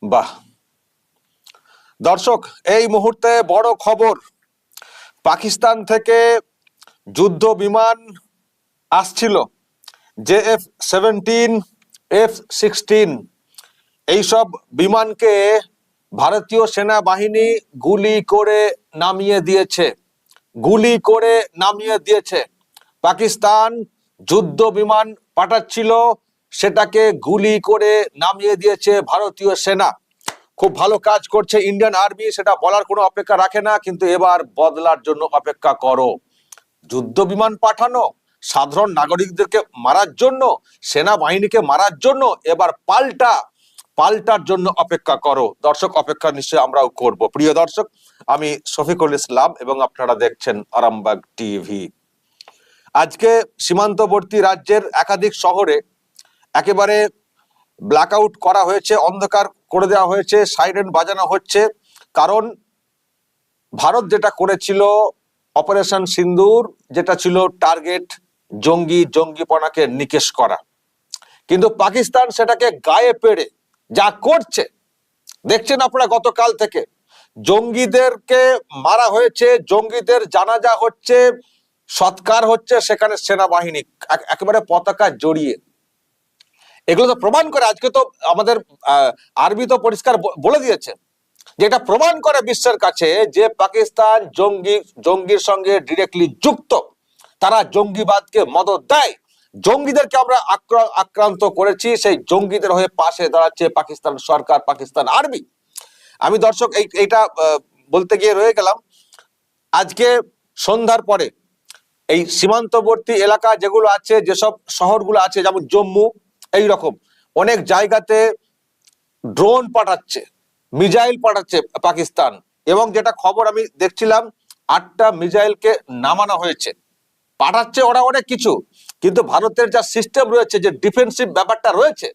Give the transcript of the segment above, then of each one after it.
বাহ দর্শক, এই মুহূর্তে বড় খবর, পাকিস্তান থেকে যুদ্ধ বিমান আসছিল, JF-17, F-16, এইসব বিমানকে ভারতীয় সেনাবাহিনী গুলি করে নামিয়ে দিয়েছে। পাকিস্তান যুদ্ধ বিমান পাঠাচ্ছিল, সেটাকে গুলি করে নামিয়ে দিয়েছে ভারতীয় সেনা। খুব ভালো কাজ করছে ইন্ডিয়ান আর্মি, সেটা বলার কোনো অপেক্ষা রাখে না, কিন্তু এবার বদলার জন্য অপেক্ষা করো। যুদ্ধ বিমান পাঠানো সাধারণ নাগরিকদেরকে মারার জন্য, সেনাবাহিনীকে মারার জন্য, এবার পাল্টার জন্য অপেক্ষা করো। দর্শক, অপেক্ষা নিশ্চয়ই আমরাও করব। প্রিয় দর্শক, আমি শফিকুল ইসলাম এবং আপনারা দেখছেন আরামবাগ টিভি। আজকে সীমান্তবর্তী রাজ্যের একাধিক শহরে একেবারে ব্ল্যাকআউট করা হয়েছে, অন্ধকার করে দেওয়া হয়েছে, সাইরেন বাজানো হচ্ছে। কারণ ভারত যেটা করেছিল অপারেশন সিন্দুর, যেটা ছিল টার্গেট জঙ্গিপনাকে নিকেশ করা, কিন্তু পাকিস্তান সেটাকে গায়ে পেড়ে যা করছে দেখছেন আপনারা। গতকাল থেকে জঙ্গিদেরকে মারা হয়েছে, জঙ্গিদের জানাজা হচ্ছে, সৎকার হচ্ছে, সেখানে সেনাবাহিনী একেবারে পতাকা জড়িয়ে। এগুলো তো প্রমাণ করে, আজকে তো আমাদের আর্মি তো পরিষ্কার বলে দিয়েছে যে এটা প্রমাণ করে বিশ্বের কাছে যে পাকিস্তান জঙ্গির সঙ্গে ডিরেক্টলি যুক্ত, তারা জঙ্গিবাদকে মদত দেয়। জঙ্গিদেরকে আমরা আক্রান্ত করেছি, সেই জঙ্গিদের হয়ে পাশে দাঁড়াচ্ছে পাকিস্তান সরকার, পাকিস্তান আর্মি। আমি দর্শক এইটা বলতে গিয়ে রয়ে গেলাম। আজকে সন্ধ্যার পরে এই সীমান্তবর্তী এলাকা যেগুলো আছে, যেসব শহরগুলো আছে, যেমন জম্মু, এই রকম অনেক জায়গাতে ড্রোন পাঠাচ্ছে, মিসাইল পাঠাচ্ছে পাকিস্তান। এবং যেটা খবর আমি দেখছিলাম, 8টা মিসাইলকে নামানো হয়েছে। পাঠাচ্ছে ওরা অনেক কিছু, কিন্তু ভারতের যা সিস্টেম রয়েছে, যে ডিফেন্সিভ ব্যাপারটা রয়েছে,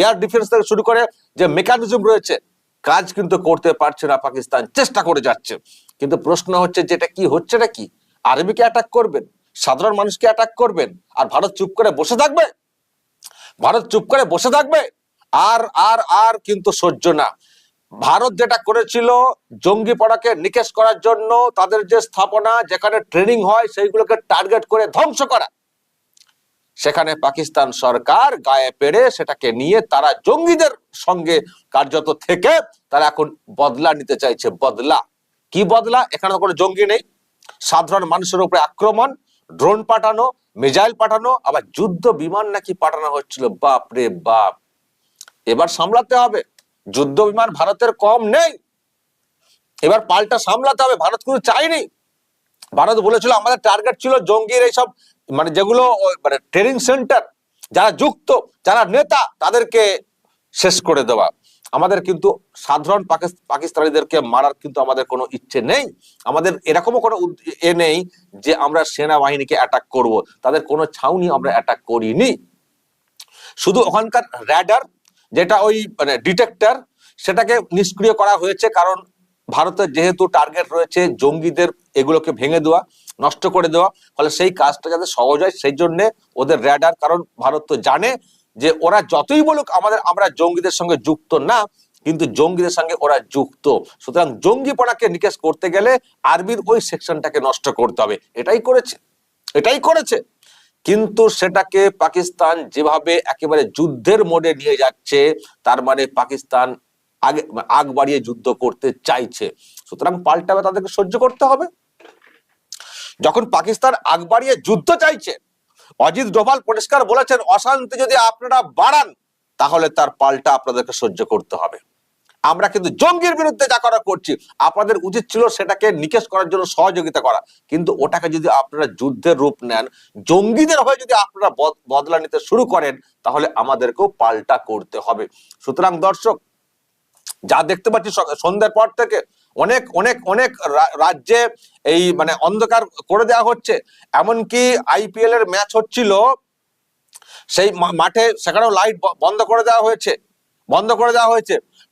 এয়ার ডিফেন্স থেকে শুরু করে যে মেকানিজম রয়েছে, কাজ কিন্তু করতে পারছে না পাকিস্তান। চেষ্টা করে যাচ্ছে, কিন্তু প্রশ্ন হচ্ছে যেটা কি হচ্ছে, নাকি আর্মিকে অ্যাটাক করবেন, সাধারণ মানুষকে অ্যাটাক করবেন, আর ভারত চুপ করে বসে থাকবে? আর আর আর কিন্তু সহ্য না। ভারত যেটা করেছিল জঙ্গি পড়াকে নিকেশ করার জন্য, তাদের যে স্থাপনা যেখানে ট্রেনিং হয় সেইগুলোকে টার্গেট করে ধ্বংস করা, সেখানে পাকিস্তান সরকার গায়ে পেড়ে সেটাকে নিয়ে তারা জঙ্গিদের সঙ্গে কার্যত থেকে তারা এখন বদলা নিতে চাইছে। বদলা কি বদলা? এখানে কোনো জঙ্গি নেই, সাধারণ মানুষের উপরে আক্রমণ, ড্রোন পাঠানো, মিসাইল পাঠানো, আবার যুদ্ধ বিমান নাকি পাঠানো হচ্ছিল। বাপ রে বাপ, এবার সামলাতে হবে। যুদ্ধ বিমান ভারতের কম নেই, এবার পাল্টা সামলাতে হবে। ভারত কোনো চাইনি। ভারত বলেছিল আমাদের টার্গেট ছিল জঙ্গির এইসব মানে যেগুলো মানে ট্রেনিং সেন্টার, যারা যুক্ত, যারা নেতা, তাদেরকে শেষ করে দেওয়া। আমাদের কিন্তু সাধারণ পাকিস্তানিদেরকে মারার কিন্তু আমাদের কোনো ইচ্ছে নেই। আমাদের এরকমও কোনো নেই যে আমরা সেনাবাহিনীকে অ্যাটাক করব। তাদের কোনো ছাউনি আমরা অ্যাটাক করিনি। শুধু ওখানকার র্যাডার, যেটা ওই মানে ডিটেক্টর, সেটাকে নিষ্ক্রিয় করা হয়েছে। কারণ ভারতের যেহেতু টার্গেট রয়েছে জঙ্গিদের এগুলোকে ভেঙে দেওয়া, নষ্ট করে দেওয়া, ফলে সেই কাজটা যাতে সহজ হয় সেই জন্য ওদের র্যাডার। কারণ ভারত তো জানে যে ওরা যতই বলুক আমরা জঙ্গিদের সঙ্গে যুক্ত না, কিন্তু জঙ্গিদের সঙ্গে ওরা যুক্ত। সুতরাং জঙ্গিপনাকে নিকেশ করতে গেলে আর্মির ওই সেকশনটাকে নষ্ট করতে হবে। এটাই করেছে। কিন্তু সেটাকে পাকিস্তান যেভাবে একেবারে যুদ্ধের মোডে নিয়ে যাচ্ছে, তার মানে পাকিস্তান আগ বাড়িয়ে যুদ্ধ করতে চাইছে। সুতরাং পাল্টাবে, তাদেরকে সহ্য করতে হবে। যখন পাকিস্তান আগ বাড়িয়ে যুদ্ধ চাইছে, অজিত ডোভাল পরিষ্কার বলেছেন, অশান্তি যদি আপনারা বাড়ান তাহলে তার পাল্টা আপনাদেরকে সহ্য করতে হবে। আমরা কিন্তু জঙ্গির বিরুদ্ধে যা করা করছি, আপনাদের উচিত ছিল সেটাকে নিকেশ করার জন্য সহযোগিতা করা। কিন্তু ওটাকে যদি আপনারা যুদ্ধের রূপ নেন, জঙ্গিদের হয়ে যদি আপনারা বদলা নিতে শুরু করেন, তাহলে আমাদেরকেও পাল্টা করতে হবে। সুতরাং দর্শক, যা দেখতে পাচ্ছি সন্ধ্যার পর থেকে অনেক অনেক অনেক রাজ্যে এই মানে অন্ধকার করে দেওয়া হচ্ছে। এমনকি IPL এর ম্যাচ হচ্ছিল, সেই মাঠে সেখানেও লাইট বন্ধ করে দেওয়া হয়েছে।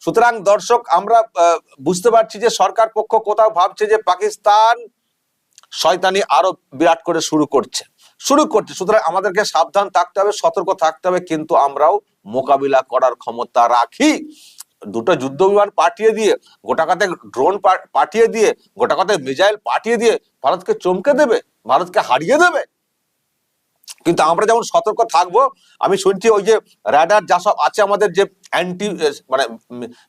সুতরাং দর্শক, আমরা বুঝতে পারছি যে সরকার পক্ষ কোথাও ভাবছে যে পাকিস্তান শয়তানি আরো বিরাট করে শুরু করছে। সুতরাং আমাদেরকে সাবধান থাকতে হবে, সতর্ক থাকতে হবে, কিন্তু আমরাও মোকাবিলা করার ক্ষমতা রাখি। দুটো যুদ্ধ বিমান পাঠিয়ে দিয়ে, গোটা কাতে ড্রোন পাঠিয়ে দিয়ে, গোটা কাতে মিসাইল পাঠিয়ে দিয়ে ভারতকে চমকে দেবে, ভারতকে হারিয়ে দেবে? কিন্তু আমরা যেমন সতর্ক থাকবো, আমি শুনছি ওই যে রাডার যা সব আছে আমাদের, যে অ্যান্টি মানে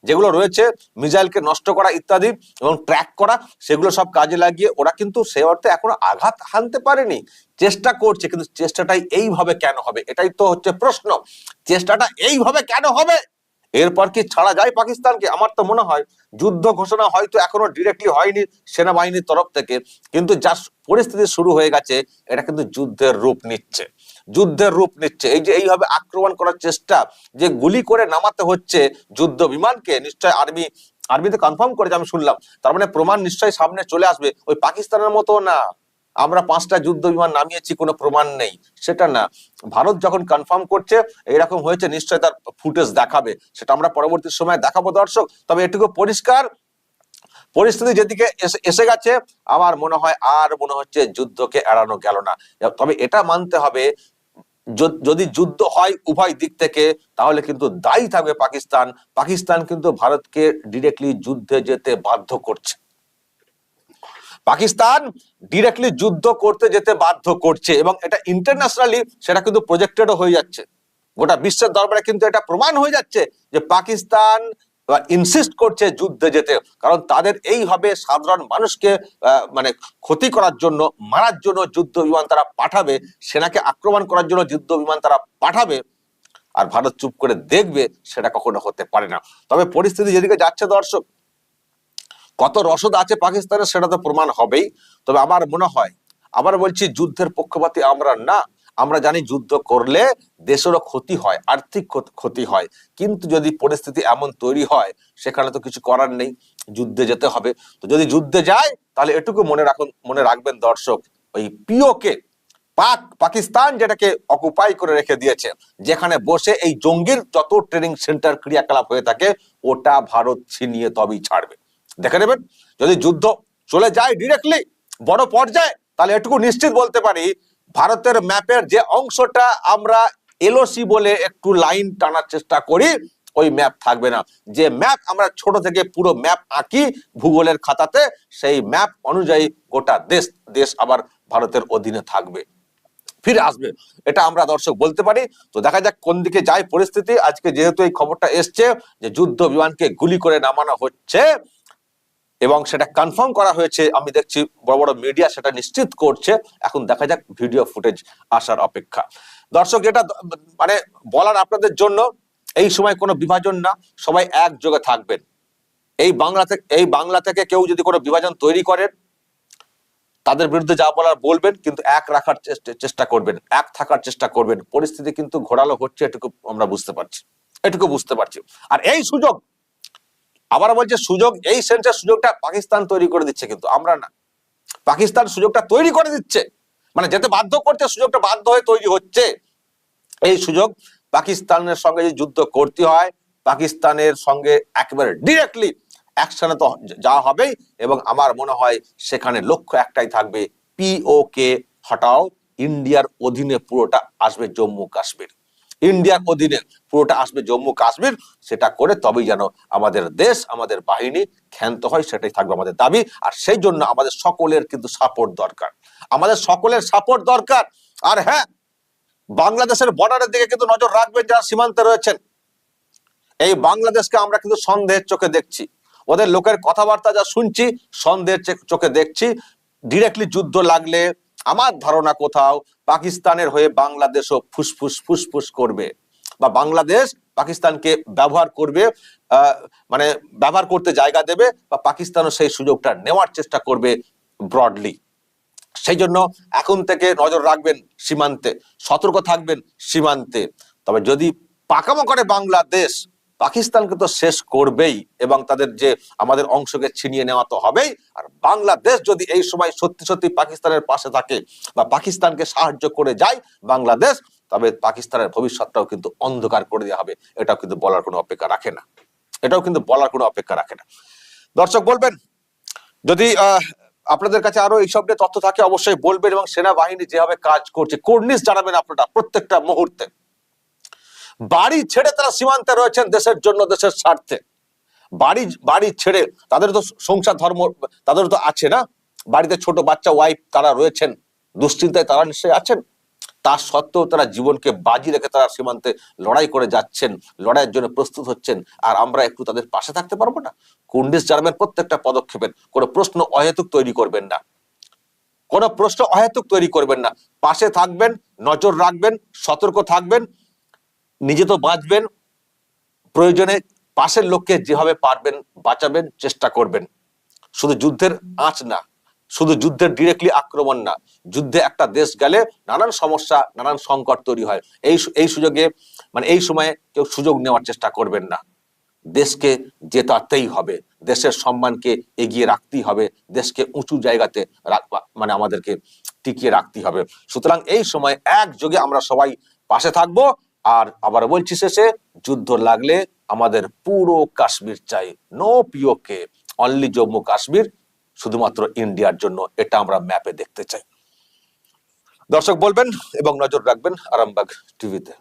যেগুলো রয়েছে মিসাইলকে নষ্ট করা ইত্যাদি এবং ট্র্যাক করা, সেগুলো সব কাজে লাগিয়ে ওরা কিন্তু সে অর্থে এখনো আঘাত হানতে পারেনি, চেষ্টা করছে। কিন্তু চেষ্টাটাই এইভাবে কেন হবে, এটাই তো হচ্ছে প্রশ্ন। চেষ্টাটা এইভাবে কেন হবে? এরপর কি ছাড়া যায় পাকিস্তানকে? আমার তো মনে হয় যুদ্ধ ঘোষণা হয়তো এখনো ডিরেক্টলি হয়নি সেনাবাহিনীর তরফ থেকে, কিন্তু যা পরিস্থিতি শুরু হয়ে গেছে এটা কিন্তু যুদ্ধের রূপ নিচ্ছে, যুদ্ধের রূপ নিচ্ছে। এই যে এইভাবে আক্রমণ করার চেষ্টা, যে গুলি করে নামাতে হচ্ছে যুদ্ধ বিমানকে, নিশ্চয় আর্মিতে কনফার্ম করেছে আমি শুনলাম, তার মানে প্রমাণ নিশ্চয়ই সামনে চলে আসবে। ওই পাকিস্তানের মতো না আমরা 5টা যুদ্ধ বিমান নামিয়েছি কোনো প্রমাণ নেই, সেটা না। ভারত যখন কনফার্ম করছে এরকম হয়েছে, নিশ্চয় তার ফুটেজ দেখাবে, সেটা আমরা পরবর্তী সময় দেখাবো দর্শক। তবে এটুকু পরিষ্কার, পরিস্থিতি যেদিকে এসে গেছে আমার মনে হয় আর মনে হচ্ছে যুদ্ধকে এড়ানো গেল না। তবে এটা মানতে হবে, যদি যুদ্ধ হয় উভয় দিক থেকে তাহলে কিন্তু দায়ী থাকবে পাকিস্তান। পাকিস্তান কিন্তু ভারতকে ডিরেক্টলি যুদ্ধে যেতে বাধ্য করছে, পাকিস্তান ডিরেক্টলি যুদ্ধ করতে যেতে বাধ্য করছে, এবং এটা ইন্টারন্যাশনালি সেটা কিন্তু প্রজেক্টেডও হয়ে যাচ্ছে, গোটা বিশ্বের দরবারে কিন্তু এটা প্রমাণ হয়ে যাচ্ছে যে পাকিস্তান ইনসিস্ট করছে যুদ্ধে যেতে, কারণ তাদের এইভাবে সাধারণ মানুষকে মানে ক্ষতি করার জন্য, মারার জন্য যুদ্ধ বিমান তারা পাঠাবে, সেনাকে আক্রমণ করার জন্য যুদ্ধ বিমান তারা পাঠাবে, আর ভারত চুপ করে দেখবে, সেটা কখনো হতে পারে না। তবে পরিস্থিতি যেদিকে যাচ্ছে দর্শক, কত রসদ আছে পাকিস্তানের সেটা তো প্রমাণ হবেই। তবে আমার মনে হয়, আবার বলছি, যুদ্ধের পক্ষপাতী আমরা না। আমরা জানি যুদ্ধ করলে দেশেরও ক্ষতি হয়, আর্থিক ক্ষতি হয়, কিন্তু যদি পরিস্থিতি এমন তৈরি হয় সেখানে তো কিছু করার নেই, যুদ্ধে যেতে হবে। তো যদি যুদ্ধে যায় তাহলে এটুকু মনে রাখবেন দর্শক, ওই পিওকে, পাকিস্তান যেটাকে অকুপাই করে রেখে দিয়েছে, যেখানে বসে এই জঙ্গির যত ট্রেনিং সেন্টার ক্রিয়াকলাপ হয়ে থাকে, ওটা ভারত ছিনিয়ে তবেই ছাড়বে। দেখে নেবেন, যদি যুদ্ধ চলে যায় ডিরেক্টলি বড় পর্যায়ে, তাহলে এটুকু নিশ্চিত বলতে পারি, ভারতের ম্যাপের যে অংশটা আমরা এলওসি বলে একটু লাইন টানার চেষ্টা করি, ওই ম্যাপ থাকবে না। যে ম্যাপ আমরা ছোট থেকে পুরো ম্যাপ আঁকি ভূগোলের খাতাতে, সেই ম্যাপ অনুযায়ী গোটা দেশ আবার ভারতের অধীনে থাকবে, ফিরে আসবে, এটা আমরা দর্শক বলতে পারি। তো দেখা যাক কোন দিকে যায় পরিস্থিতি। আজকে যেহেতু এই খবরটা এসছে যে যুদ্ধ বিমানকে গুলি করে নামানো হচ্ছে এবং সেটা কনফার্ম করা হয়েছে, আমি দেখছি বড় বড় মিডিয়া সেটা নিশ্চিত করছে, এখন দেখা যাক ভিডিও ফুটেজ আসার অপেক্ষা। দর্শক, এটা মানে বলার আপনাদের জন্য, এই সময় কোনো বিভাজন না, সবাই একযোগে থাকবেন। এই বাংলা থেকে কেউ যদি কোনো বিভাজন তৈরি করেন, তাদের বিরুদ্ধে যা বলার বলবেন, কিন্তু এক রাখার চেষ্টা করবেন, এক থাকার চেষ্টা করবেন। পরিস্থিতি কিন্তু ঘোরালো হচ্ছে, এটুকু আমরা বুঝতে পারছি। আর এই সুযোগ, আবার বলছে সুযোগ, এই সেন্সের সুযোগটা পাকিস্তান তৈরি করে দিচ্ছে, কিন্তু আমরা না। পাকিস্তান সুযোগটা তৈরি করে দিচ্ছে, মানে যেতে বাধ্য করছে, সুযোগটা বাধ্য হয়ে তৈরি হচ্ছে। এই সুযোগ পাকিস্তানের সঙ্গে যে যুদ্ধ করতে হয়, পাকিস্তানের সঙ্গে একেবারে ডিরেক্টলি অ্যাকশনে তো যাওয়া হবেই, এবং আমার মনে হয় সেখানে লক্ষ্য একটাই থাকবে, পিওকে হটাও, ইন্ডিয়ার অধীনে পুরোটা আসবে জম্মু কাশ্মীর, ইন্ডিয়ার অধীনে পুরোটা আসবে জম্মু কাশ্মীর। সেটা করে তবেই যেন আমাদের দেশ, আমাদের বাহিনী ক্ষান্ত হয়, সেটাই থাকবে আমাদের দাবি। আর সেই জন্য আমাদের সকলের কিন্তু সাপোর্ট দরকার, আমাদের সকলের সাপোর্ট দরকার। আর হ্যাঁ, বাংলাদেশের বর্ডারের দিকে কিন্তু নজর রাখবেন যারা সীমান্তে রয়েছেন। এই বাংলাদেশকে আমরা কিন্তু সন্দেহের চোখে দেখছি, ওদের লোকের কথাবার্তা যা শুনছি সন্দেহের চোখে দেখছি। ডিরেক্টলি যুদ্ধ লাগলে আমার ধারণা কোথাও পাকিস্তানের হয়ে বাংলাদেশও ফুসফুস করবে, বা বাংলাদেশ পাকিস্তানকে ব্যবহার করবে, মানে ব্যবহার করতে জায়গা দেবে, বা পাকিস্তানও সেই সুযোগটা নেওয়ার চেষ্টা করবে ব্রডলি। সেই জন্য এখন থেকে নজর রাখবেন সীমান্তে, সতর্ক থাকবেন সীমান্তে। তবে যদি পাকামো করে বাংলাদেশ, পাকিস্তানকে তো শেষ করবেই, এবং তাদের যে আমাদের অংশকে ছিনিয়ে নেওয়া তো হবেই। আর বাংলাদেশ যদি এই সময় সত্যি সত্যি পাকিস্তানের পাশে থাকে বা পাকিস্তানকে সাহায্য করে যায় বাংলাদেশ, তবে পাকিস্তানের ভবিষ্যৎটাও কিন্তু অন্ধকার করে দেওয়া হবে। এটাও কিন্তু বলার কোনো অপেক্ষা রাখে না। দর্শক, বলবেন যদি আপনাদের কাছে আরো এইসব নিয়ে তথ্য থাকে অবশ্যই বলবেন, এবং সেনাবাহিনী যেভাবে কাজ করছে কর্নিশ জানাবেন আপনারা প্রত্যেকটা মুহূর্তে। বাড়ি ছেড়ে তারা সীমান্তে রয়েছেন দেশের জন্য, দেশের স্বার্থে। বাড়ি বাড়ি ছেড়ে, তাদের তো সংসার ধর্ম তাদের তো আছে না, বাড়িতে ছোট বাচ্চা ওয়াইফ তারা রয়েছেন, দুশ্চিন্তায় তারা নিশ্চয়ই আছেন। তা সত্ত্বেও তারা জীবনকে বাজি রেখে তারা সীমান্তে লড়াই করে যাচ্ছেন, লড়াইয়ের জন্য প্রস্তুত হচ্ছেন, আর আমরা একটু তাদের পাশে থাকতে পারবো না? কুন্ডিস জার্মের প্রত্যেকটা পদক্ষেপের কোনো প্রশ্ন অহেতুক তৈরি করবেন না, কোনো প্রশ্ন অহেতুক তৈরি করবেন না, পাশে থাকবেন, নজর রাখবেন, সতর্ক থাকবেন, নিজে তো বাঁচবেন, প্রয়োজনে পাশের লোককে যেভাবে পারবেন বাঁচাবেন, চেষ্টা করবেন। শুধু যুদ্ধের আঁচ না, শুধু যুদ্ধের ডিরেক্টলি আক্রমণ না, যুদ্ধে একটা দেশ গেলে নানান সমস্যা, নানান সংকট তৈরি হয়। এই সুযোগে এই সময়ে কেউ সুযোগ নেওয়ার চেষ্টা করবেন না। দেশকে জেতাতেই হবে, দেশের সম্মানকে এগিয়ে রাখতেই হবে, দেশকে উঁচু জায়গাতে আমাদেরকে টিকিয়ে রাখতেই হবে। সুতরাং এই সময় একযোগে আমরা সবাই পাশে থাকবো। আর আবার বলছি শেষে, যুদ্ধ লাগলে আমাদের পুরো কাশ্মীর চাই, নো পিওকে, অনলি জম্মু কাশ্মীর, শুধুমাত্র ইন্ডিয়ার জন্য, এটা আমরা ম্যাপে দেখতে চাই। দর্শক বলবেন এবং নজর রাখবেন আরামবাগ টিভিতে।